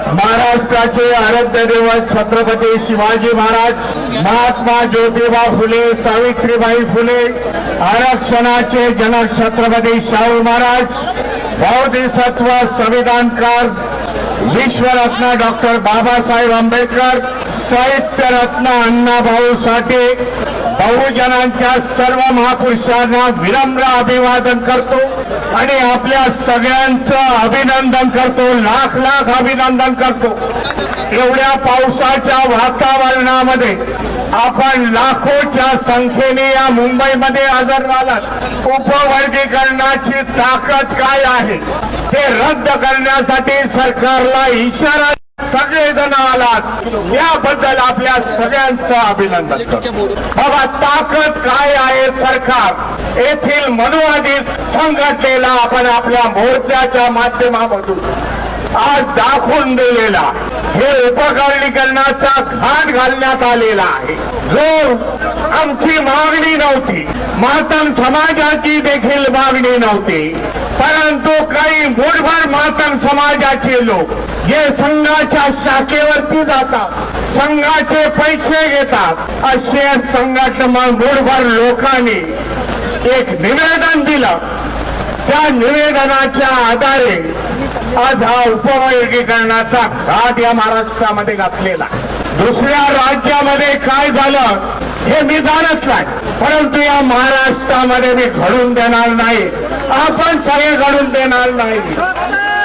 महाराष्ट्राचे आराध्य दैवत छत्रपती शिवाजी महाराज, महात्मा ज्योतिबा फुले, सावित्रीबाई फुले, आरक्षणाचे जनक छत्रपती शाहू महाराज, बौद्धिसत्व संविधानकार विश्वरत्न डॉक्टर बाबासाहेब आंबेडकर, साहित्यरत्न अण्णाभाऊ साठे, बहुजनांच्या सर्व महापुरुषांना विनम्र अभिवादन करतो आणि आपल्या सगळ्यांचं अभिनंदन करतो, लाख लाख अभिनंदन करतो। एवढ्या पावसाच्या वातावरणामध्ये आपण लाखोच्या संख्येने या मुंबईमध्ये हजर झालात। उपवर्गीकरणाची ताकद काय आहे ते रद्द करण्यासाठी सरकारला इशारा सगळेजण आलात, याबद्दल आपल्या सगळ्यांचं अभिनंदन करतो। बाबा, ताकद काय आहे सरकार येथील मनुवादी संघटनेला आपण आपल्या मोर्चाच्या माध्यमातून आज दाखवून दिलेला हे उपकरणीकरणाचा घाट घालण्यात आलेला आहे, जो आमची मागणी नव्हती, मातंग समाजाची देखील मागणी नव्हती, परंतु काही मूठभर मातंग समाजाचे लोक जे संघाच्या शाखेवरती जातात, संघाचे पैसे घेतात, असे संघटना मूठभर लोकांनी एक निवेदन दिलं। त्या निवेदनाच्या आधारे आज हा उपवर्गीकरणाचा घाट या महाराष्ट्रामध्ये घातलेला। दुसऱ्या राज्यामध्ये काय झालं हे मी जाणत नाही, परंतु या महाराष्ट्रामध्ये मी घडून देणार नाही, आपण सगळे घडून देणार नाही।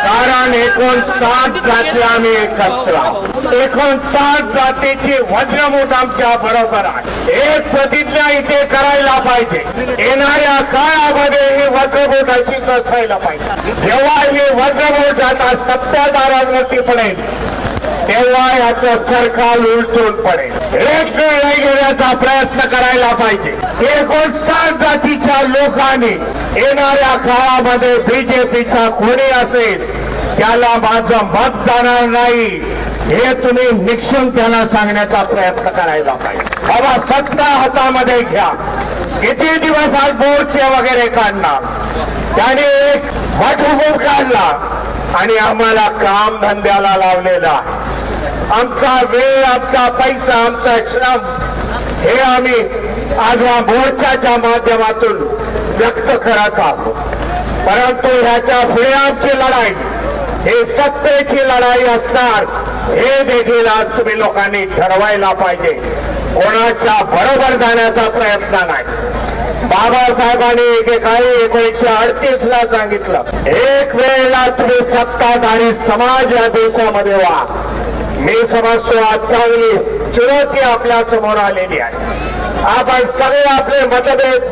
कारण 59 जाती आम्ही एकत्र आहोत, 59 जातीची वज्रमूठ आमच्या बरोबर आहे। एक प्रतिज्ञा इथे करायला पाहिजे, येणाऱ्या काळामध्ये ही वज्रमूठ अशीच असायला पाहिजे। जेव्हा ही वज्रमूठ आता सत्ताधाऱ्यांवरती पडेल तेव्हा याचं सरकार उलटून पडेल। एक निर्णय घेण्याचा प्रयत्न करायला पाहिजे। 59 जातीच्या लोकांनी येणाऱ्या काळामध्ये बीजेपीचा कोणी असेल त्याला माझं मत जाणार नाही, हे तुम्ही निक्षून त्यांना सांगण्याचा प्रयत्न करायला पाहिजे। बाबा, सत्ता हातामध्ये घ्या, किती दिवस आज मोर्चे वगैरे काढणार, त्याने एक वटहुकूम काढला आणि आम्हाला काम धंद्याला लावलेला, आमचा वेळ, आमचा पैसा, आमचा श्रम हे आम्ही आज या मोर्चाच्या माध्यमातून व्यक्त करत आहोत। परंतु ह्याच्या पुढे आमची लढाई हे सत्तेची लढाई असणार, हे देखील आज तुम्ही लोकांनी ठरवायला पाहिजे। कोणाच्या बरोबर जाण्याचा प्रयत्न नाही। बाबासाहेबांनी एकेकाळी 1938ला सांगितलं, एक वेळेला तुम्ही सत्ताधारी समाज या देशामध्ये व्हा। मी समजतो आज चांगली चुनौती आपल्या समोर आलेली आहे। आपण सगळे आपले मतभेद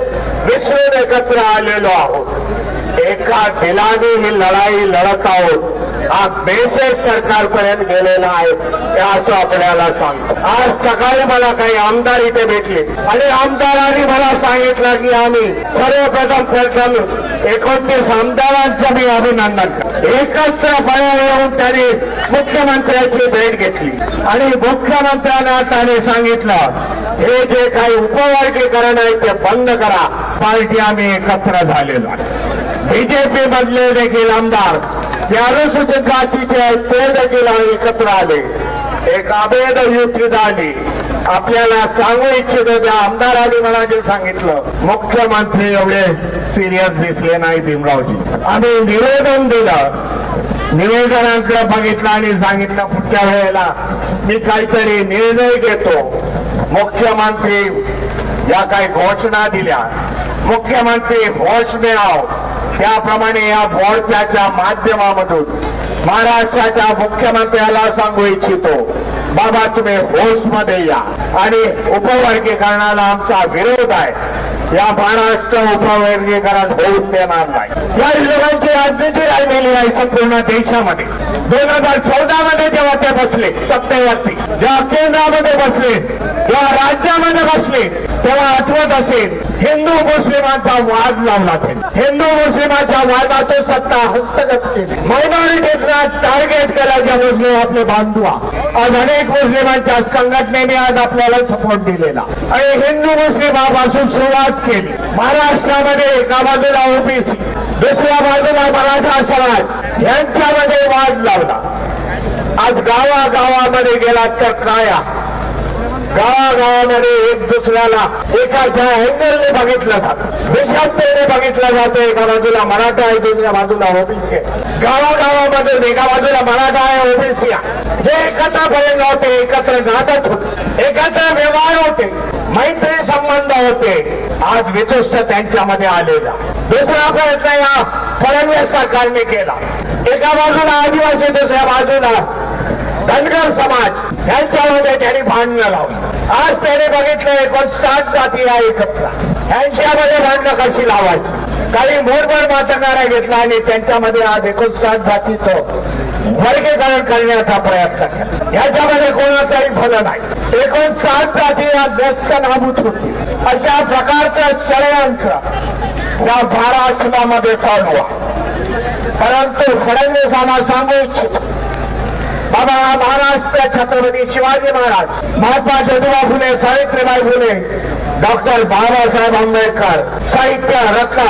विसरून एकत्र आलेलो आहोत, एका दिलाने ही लढाई लढत आहोत। हा मेसेज सरकारपर्यंत गेलेला आहे हे असं आपल्याला सांगतो। आज सकाळी मला काही आमदार इथे भेटले आणि आमदारांनी मला सांगितलं की आम्ही सर्वप्रथम 29 आमदारांचं मी अभिनंदन करतो। एकत्रपणे येऊन त्यांनी मुख्यमंत्र्यांची भेट घेतली आणि मुख्यमंत्र्यांना त्याने सांगितलं हे जे काही उपवर्गीकरण आहे ते बंद करा। पार्टी आम्ही एकत्र झालेलो आहे। बीजेपी मधले देखील आमदार जे अनुसूचित जातीचे आहेत ते देखील एकत्र आले, एक अभेद युती झाली। आपल्याला सांगू इच्छितो त्या आमदारांनी मला जे सांगितलं, मुख्यमंत्री एवढे सिरियस दिसले नाही भीमरावजी। आम्ही निवेदन दिलं, निवेदनाकडे बघितलं आणि सांगितलं पुढच्या वेळेला मी काहीतरी निर्णय घेतो। मुख्यमंत्री या काही घोषणा दिल्या, मुख्यमंत्री होश में आओ, त्याप्रमाणे या मोर्चाच्या माध्यमामधून महाराष्ट्राच्या मुख्यमंत्र्याला सांगू इच्छितो, बाबा तुम्ही होशमध्ये या आणि उपवर्गीकरणाला आमचा विरोध आहे। या महाराष्ट्र उपवर्गीकरण होऊन देणार नाही। या लोकांची राजनीती राहिलेली आहे संपूर्ण देशामध्ये। 2014 मध्ये जेव्हा ते बसले सत्तेवरती, जेव्हा केंद्रामध्ये बसले, जेव्हा राज्यामध्ये बसले, तेव्हा आठवत असेल हिंदू मुस्लिमांचा वाद लावला त्यांनी। हिंदू मुस्लिमांच्या वादातून सत्ता हस्तगत केली, मायनॉरिटीजना टार्गेट करायच्या मुस्लिम आपले बांधू। आज अनेक मुस्लिमांच्या संघटनेने आज आपल्याला सपोर्ट दिलेला आणि हिंदू मुस्लिमापासून सुरुवात केली। महाराष्ट्रामध्ये एका बाजूला ओबीसी, दुसऱ्या बाजूला मराठा समाज यांच्यामध्ये वाद लावला। आज गावागावामध्ये गेलात तर काया गावागावामध्ये एक दुसऱ्याला एकाच्या अँगलने बघितलं जातं, देशांतर्गत बघितलं जातं. एका बाजूला मराठा आहे, दुसऱ्या बाजूला ओबीसी आहे. गावागावामध्ये एका बाजूला मराठा आहे, ओबीसी आहे. जे एकत्र पर्यंत होते, एकत्र नाटक होते, एकत्र व्यवहार होते, मैत्री संबंध होते, आज विध्वस्त त्यांच्यामध्ये आलेला. दुसरा प्रयत्न या फडणवीस सरकारने केला. एका बाजूला आदिवासी, दुसऱ्या बाजूला धनगर समाज यांच्यामध्ये त्यांनी भांडणं लावली. आज त्याने बघितलं 59 जाती आहे एकत्र, यांच्यामध्ये भांडणं कशी लावायची. काही मोडबड मातंगारा घेतला आणि त्यांच्यामध्ये आज 59 जातीचं वर्गीकरण करण्याचा प्रयत्न केला. याच्यामध्ये कोणाचाही फल नाही. 59 जाती या व्यस्त नाबूत होती. अशा प्रकारचं षडयंत्र या महाराष्ट्रामध्ये चालू आहे. परंतु फडणवीसांना सांगू इच्छितो, बाबा महाराष्ट्र छत्रपती शिवाजी महाराज, महात्मा ज्योतिबा फुले, सावित्रीबाई फुले, डॉक्टर बाबासाहेब आंबेडकर, साहित्य रत्न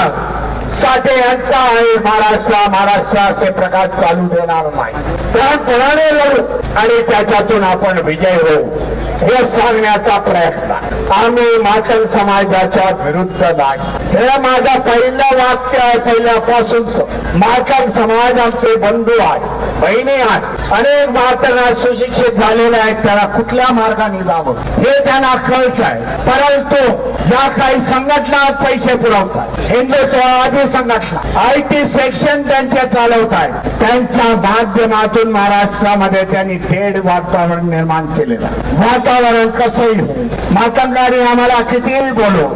साठे यांचा आहे महाराष्ट्र असे प्रकार चालू देणार नाही. त्याप्रमाणे लढू आणि त्याच्यातून आपण विजय होऊ हे सांगण्याचा प्रयत्न. आम्ही माचल समाजाच्या विरुद्ध नाही. हे माझं पहिलं वाक्य आहे. पहिल्यापासूनच माचल समाज आमचे बंधू आहे, बहिणी आहेत. अनेक मातांना सुशिक्षित झालेले आहेत, त्याला कुठल्या मार्गाने जावं हे त्यांना कळत आहे. परंतु ज्या काही संघटना पैसे पुरवतात, हिंदुत्ववादी संघटना, आयटी सेक्शन त्यांचे चालवत आहेत, त्यांच्या माध्यमातून महाराष्ट्रामध्ये त्यांनी तेढ वातावरण निर्माण केलेलं. वातावरण कसंही हो, मातंगारी आम्हाला कितीही बोलू,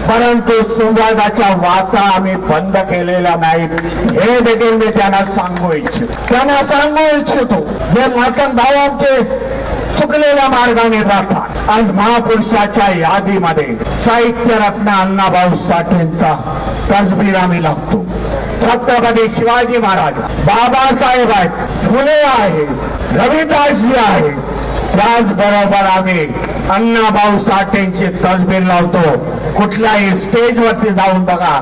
परंतु संवादाच्या वाचा आम्ही बंद केलेल्या नाहीत हे देखील मी त्यांना सांगू इच्छितो. जे मातंग भाऊ आमचे चुकलेल्या मार्गाने जातात. आज महापुरुषाच्या यादीमध्ये साहित्य रत्न अण्णाभाऊ साठेंचा तसबीर आम्ही लागतो. छत्रपती शिवाजी महाराज, बाबासाहेब आहेत, फुले आहे, रविदासजी आहे. त्याचबरोबर आम्ही अण्णाभाऊ साठेंची तसबीर लावतो. कुठल्याही स्टेजवरती जाऊन बघा.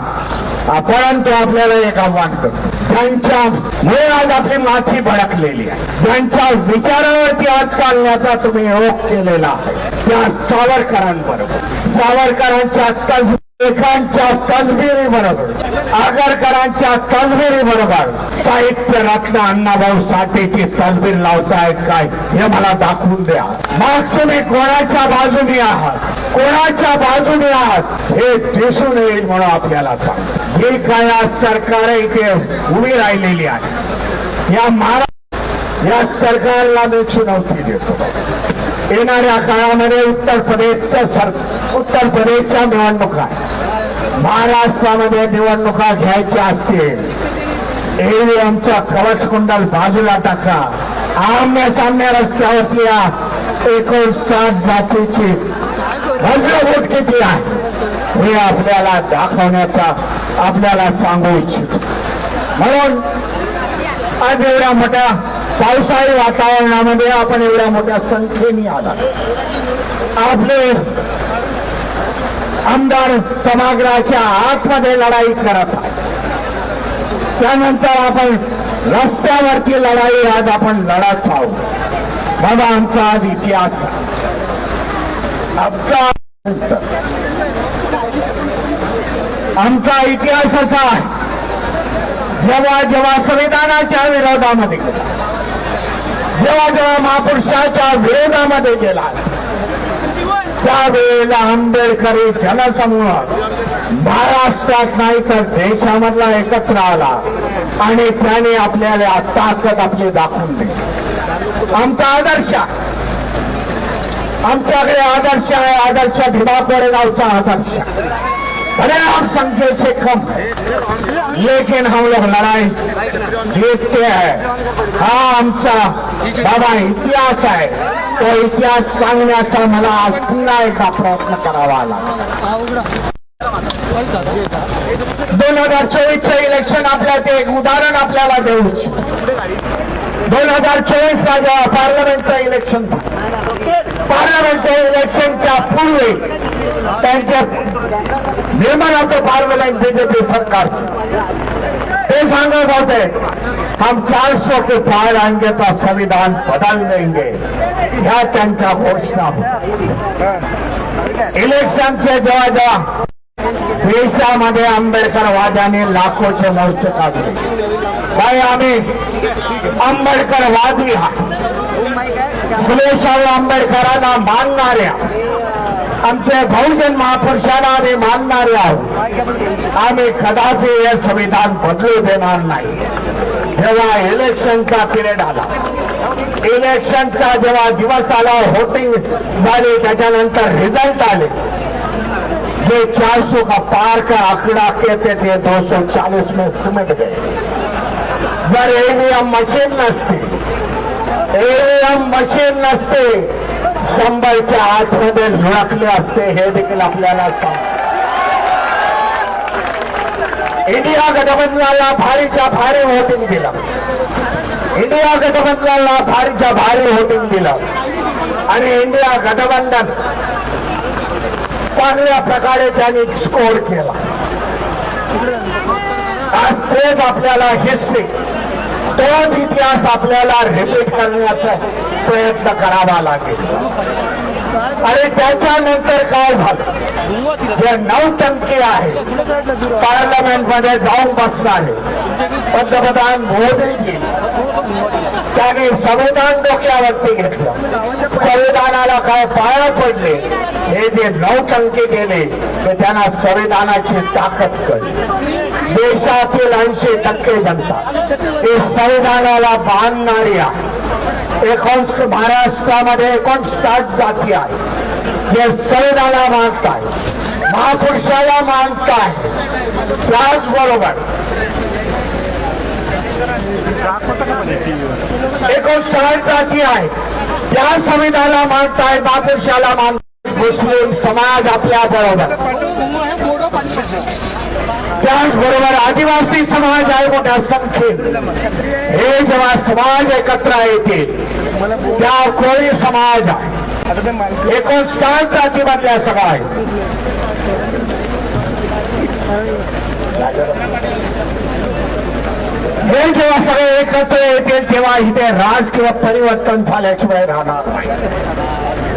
परंतु आपल्याला एक आव्हान करतो, ज्यांच्यामुळे आज आपली माथी भडकलेली आहे, ज्यांच्या विचारावरती आज चालण्याचा तुम्ही योग केलेला आहे, त्या सावरकरांबरोबर, सावरकरांच्या लेखांच्या तसबिरी बरोबर, आगरकरांच्या तसबिरी बरोबर साहित्य रत्न अण्णाभाऊ साठेची तसबीर लावतायत काय हे मला दाखवून द्या. मग तुम्ही कोणाच्या बाजूने आहात, कोणाच्या बाजूने आहात हे दिसून येईल. म्हणून आपल्याला सांग, जी काय आज सरकार इथे उभी राहिलेली आहे, या सरकारला मी चुनौती देतो. येणाऱ्या काळामध्ये उत्तर प्रदेशच्या निवडणुका, महाराष्ट्रामध्ये निवडणुका घ्यायच्या असतील, ईव्हीएमचा कवच कुंडल बाजूला टाका. आम्य साम्य रस्त्यावरती 59 जातीची वज्रवूट किती आहे हे आपल्याला दाखवण्याचा आपल्याला सांगू इच्छितो. म्हणून आज एवढ्या मोठ्या पावसाळी वातावरणामध्ये आपण एवढ्या मोठ्या संख्येने आला. आपले आमदार सभागृहाच्या आतमध्ये लढाई करत आहे. त्यानंतर आपण रस्त्यावरती लढाई आज आपण लढत आहोत. बाबा आमचा आज इतिहास, आमचा इतिहास असा आहे, जेव्हा संविधानाच्या विरोधामध्ये गेला, जेव्हा महापुरुषाच्या विरोधामध्ये गेला, त्यावेळेला आंबेडकरी जनसमूह महाराष्ट्रात नाही तर देशामधला एकत्र आला आणि त्याने आपल्याला ताकद आपली दाखवून दिली. आमचा आदर्श, आमच्याकडे आदर्श आहे. आदर्श भीमा कोरेगावचा आदर्श, बड़े आप संख्या से कम है, लेकिन हम लोग लड़ाई जीतते हैं. हा आमचा बाबा इतिहास आहे. तो इतिहास सांगण्याचा मला आज पुन्हा एकदा प्रयत्न करावा लागला. 2024चे इलेक्शन आपल्याला एक उदाहरण आपल्याला देऊ. 2024ला जेव्हा पार्लमेंटचं इलेक्शन, पार्लमेंटच्या इलेक्शनच्या पूर्वी त्यांच्या निर्माण होतं पार्लमेंट बीजेपी सरकार, हे सांगत होते हम 400 के पार आएंगे तो संविधान बदल देंगे, ह्या त्यांच्या घोषणा. इलेक्शनचे जेव्हा जेव्हा देशामध्ये आंबेडकरवाद्यांनी लाखोचे मोर्चे काढले, काय आम्ही आंबेडकरवादी फुले शाहू आंबेडकरांना मानणाऱ्या, आमचे बहुजन महापुरुषांना आम्ही मानणारे आहोत. आम्ही कदापि हे संविधान बदलू देणार नाही. जेव्हा इलेक्शनचा पिरियड आला, इलेक्शनचा जेव्हा दिवस आला, व्होटिंग झाली, त्याच्यानंतर रिझल्ट आले, जे 400 का पार का आंकड़ा कहते थे 240 में सिमट गए. जर ईव्हीएम मशीन नसते 100च्या आतमध्ये झुळकले असते, हे देखील आपल्याला सांग. इंडिया गठबंधनाला भारीच्या भारी व्होटिंग दिलं, इंडिया गठबंधनाला भारीच्या भारी व्होटिंग दिलं आणि इंडिया गठबंधन चांगल्या प्रकारे त्यांनी स्कोर केला. आज तेच आपल्याला हिस्ट्री, तोच इतिहास आपल्याला रिपीट करण्याचा प्रयत्न करावा लागेल. आणि त्याच्यानंतर काय झालं, जे नौटंकी आहे पार्लमेंटमध्ये जाऊन बसणारे पंतप्रधान मोदीजी, त्याने संविधान डोक्यावरती घेतलं, संविधानाला काय पाया पडले, हे जे नौटंकी केले ते त्यांना संविधानाची ताकद कळली. देशातील 80% जनता हे संविधानाला बांधणारी आहे. महाराष्ट्रामध्ये 59 जाती आहे जे संविधानाला मानताय, महापुरुषाला मानताय. त्याचबरोबर 59 जाती आहे त्या संविधानाला मानताय, महापुरुषाला मानताय. मुस्लिम समाज आपल्या बरोबर, त्याचबरोबर आदिवासी समाज आहे मोठ्या संख्येत. हे जेव्हा समाज एकत्र येते, त्या कोळी समाज आहे, 59 जातीमधल्या सगळा आहे. हे जेव्हा सगळे एकत्र येतील तेव्हा इथे राजकीय परिवर्तन झाल्याशिवाय राहणार नाही.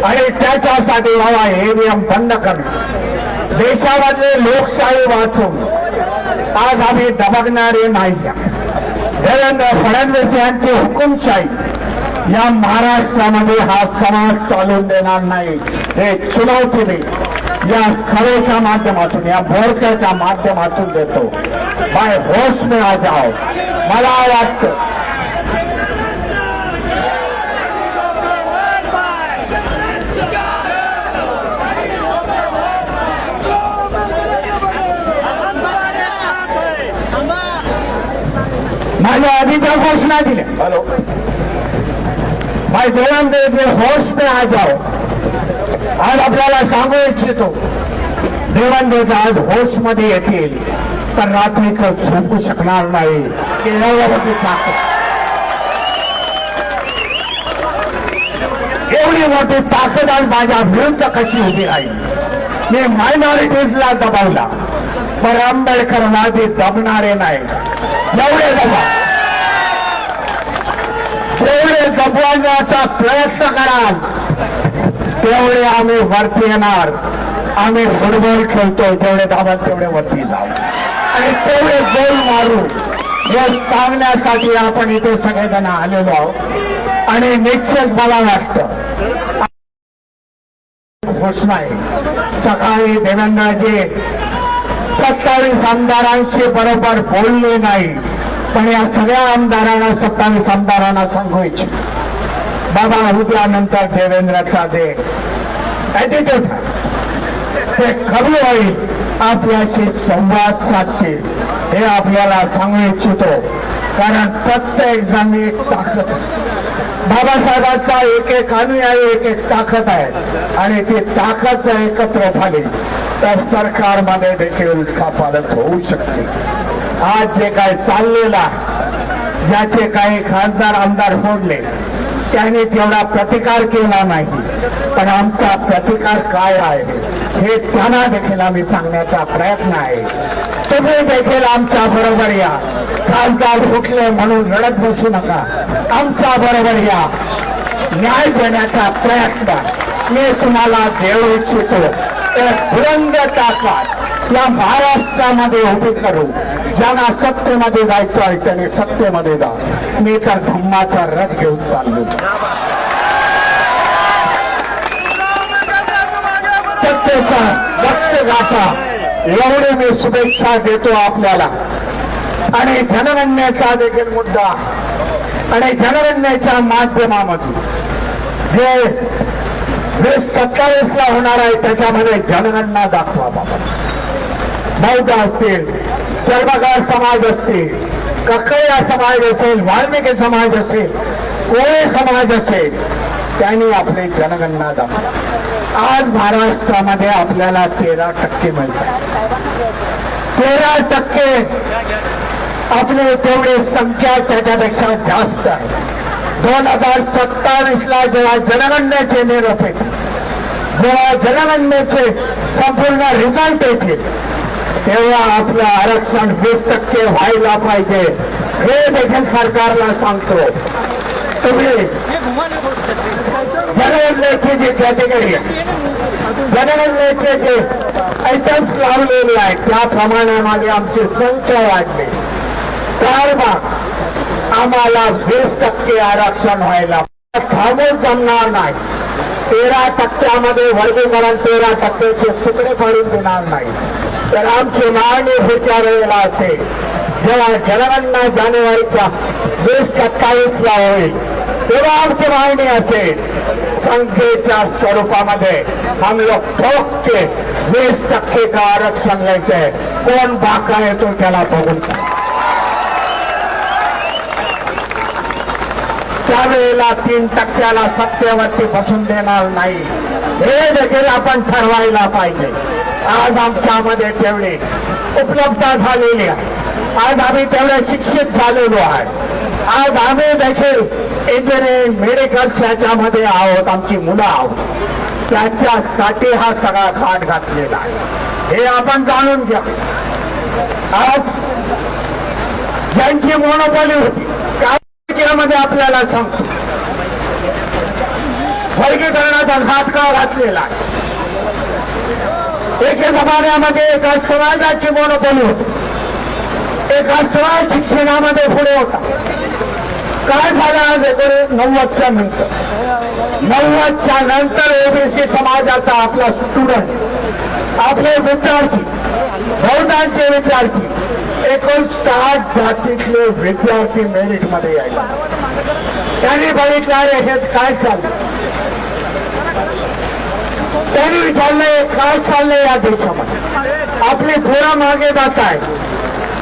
आणि त्याच्यासाठी बाबा ईव्हीएम बंद करणं, देशामधले लोकशाही वाचवून आज आम्ही दबगणारे नाही. देवेंद्र फडणवीस यांची हुकुमशाही या महाराष्ट्रामध्ये हा समाज चालून देणार नाही. हे चुनौती मी या सभेच्या माध्यमातून, या मोर्चाच्या माध्यमातून देतो. बाय होश में आ जाओ. मला वाटतं माझ्या आधीच्या घोषणा दिल्या. हॅलो, भाई देवेंद्र होश में आ जाओ. आज आपल्याला सांगू इच्छितो, देवेंद्र आज होश मध्ये येतील तर रात्रीचं झोपू शकणार नाही. एवढी मोठी ताकद आज माझ्या विरुद्ध कशी उभी राहील. मी मायनॉरिटीजला दबावला, पण आंबेडकरवादी दबणारे नाही. जेवढे दबवण्याचा प्रयत्न कराल तेवढे आम्ही वरती येणार. आम्ही फुटबॉल खेळतो, जेवढे दाबाल तेवढे वरती जाऊ आणि तेवढे गोल मारू, हे सांगण्यासाठी आपण इथे सगळेजण आलेलो आहोत. आणि निश्चित मला वाटतं घोषणा आहे, सकाळी देवेंद्रजी 27 आमदारांशी बरोबर बोलले नाही, पण या सगळ्या आमदारांना 27 आमदारांना सांगू इच्छितो, बाबा उद्यानंतर देवेंद्रचा जे ऍटिट्यूड ते कमी होईल, आपल्याशी संवाद साधतील, हे आपल्याला सांगू इच्छितो. कारण प्रत्येक जण एक ताकद, बाबासाहेबांचा एक एक अनुयायी एक एक ताकद आहे आणि ती ताकद जर एकत्र झाली तर सरकारमध्ये देखील स्थापन होऊ शकते. आज जे काय चाललेलं, ज्याचे काही खासदार आमदार फोडले, त्याने तेवढा प्रतिकार केला नाही, पण आमचा प्रतिकार काय आहे हे त्यांना देखील आम्ही सांगण्याचा प्रयत्न आहे. तुम्ही देखील आमच्या बरोबर या. खासदार फुटले म्हणून रडत बसू नका, आमच्या बरोबर या. न्याय देण्याचा प्रयत्न मी तुम्हाला देऊ इच्छितो. तर बुलंद ताकद या महाराष्ट्रामध्ये उभी करू. ज्यांना सत्तेमध्ये जायचं आहे त्याने सत्तेमध्ये जा. मी तर धम्माचा रथ घेऊन चाललो. सत्तेचा लक्ष गाठा एवढी मी शुभेच्छा देतो आपल्याला. आणि जनगणनेचा देखील मुद्दा आणि जनगणनेच्या माध्यमामधून जे 27 होणार आहे त्याच्यामध्ये जनगणना दाखवा बाबा. बौद्ध असतील, चर्मकार समाज असतील, कक्कया समाज असेल, वाल्मिकी समाज असेल, कोळी समाज असेल, त्यांनी आपली जनगणना दाखवा. आज महाराष्ट्रामध्ये आपल्याला 13% मिळतात. 13% आपली तेवढी संख्या त्याच्यापेक्षा जास्त आहे. 2027 जेव्हा जनगणनेचे निरोप येतील, जेव्हा जनगणनेचे संपूर्ण रिझल्ट येतील, तेव्हा आपलं आरक्षण 20% व्हायला पाहिजे हे देखील सरकारला सांगतो. तुम्ही जनगणनेची जी कॅटेगरी आहे, जनगणनेचे जे आयटम्स लावलेले आहेत त्याप्रमाणे आमची संख्या वाढली. त्याबाद आम्हाला 20% आरक्षण व्हायला थांबून जमणार नाही. 13% वर्गीकरण 13%चे तुकडे पडून देणार नाही. तर आमची मागणी पुढच्या वेळेला असेल जेव्हा जनगणना जानेवारीच्या 2027 होईल तेव्हा आमची मागणी असेल संख्येच्या स्वरूपामध्ये हम लोग ठोक के 20% का आरक्षण लेते. कोण बाका येतो त्याला बघून त्यावेळेला 3% सत्तेवरती बसून देणार नाही हे देखील आपण ठरवायला पाहिजे. आज आमच्यामध्ये तेवढे उपलब्धता झालेली आहे. आज आम्ही तेवढे शिक्षित झालेलो आहे. आज आम्ही देखील इंजिनिअरिंग मेडिकल याच्यामध्ये आहोत, आमची मुलं आहोत. त्याच्यासाठी हा सगळा घाट घातलेला आहे हे आपण जाणून घ्या. आज ज्यांची मोनोपॉली होती मध्ये आपल्याला सांगतो वर्गीकरणाचा घात का घातलेला आहे. एके जमान्यामध्ये एका समाजाची मोनोपॉली होती, एका समाज शिक्षणामध्ये पुढे होता. काय झालं आज 1990च्या नंतर? 90च्या नंतर ओबीसी समाजाचा आपला स्टुडंट, आपले विद्यार्थी, बहुतांचे विद्यार्थी 59 जातीतले विद्यार्थी मेरिटमध्ये यायचे. त्यांनी बघितलं हे काय चाललं, त्यांनी विचारलंय काय चाललंय या देशामध्ये, आपली पोरं मागे जात आहे.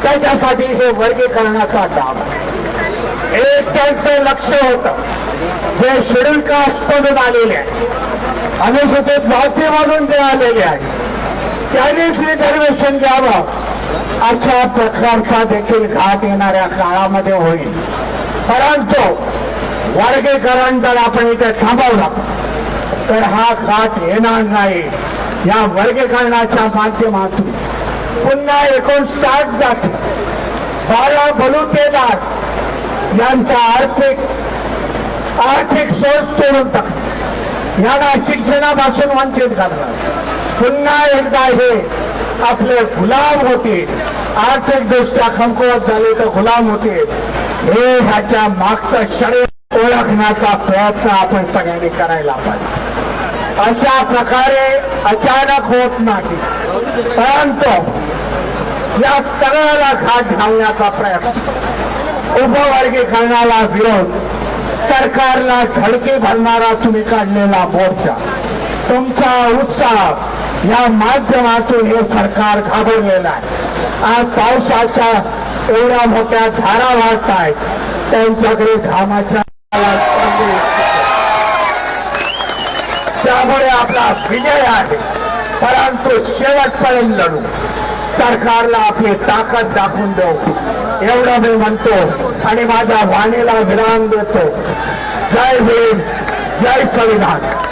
त्याच्यासाठी हे वर्गीकरणाचा डाव एक त्यांचं लक्ष होतं. जे शेड्यूल कास्टमधून आलेले आहे, अनुसूचित जातीमधून जे आलेले आहे त्यांनीच रिझर्वेशन घ्यावं अशा प्रकारचा देखील घाट येणाऱ्या काळामध्ये होईल. परंतु वर्गीकरण जर आपण इथे थांबवला तर हा घाट येणार नाही. या वर्गीकरणाच्या माध्यमातून पुन्हा 59 जाती 12 बलुतेदार यांचा आर्थिक सोर्स तोडून टाकला, यांना शिक्षणापासून वंचित करणार. पुन्हा एकदा हे आपले गुलाम होते, आर्थिकदृष्ट्या कमकुवत झाले तर गुलाम होते. हे ह्याच्या मागचं षडयंत्र ओळखण्याचा प्रयत्न आपण सगळ्यांनी करायला पाहिजे. अशा प्रकारे अचानक होत नाही, परंतु या सगळ्याला घाट घालण्याचा प्रयत्न, उपवर्गीकरणाला विरोध, सरकारला धडकी भरणारा तुम्ही काढलेला मोर्चा, तुमचा उत्साह या माध्यमातून हे सरकार घाबरलेलं आहे. आज पावसाच्या एवढ्या मोठ्या धारा वाहत आहेत, त्यांच्याकडे घामाच्या त्यामुळे आपला विजय आहे. परंतु शेवटपर्यंत लढू, सरकारला आपली ताकद दाखवून देऊ एवढं मी म्हणतो आणि माझ्या वाणीला विराम देतो. जय भीम, जय संविधान.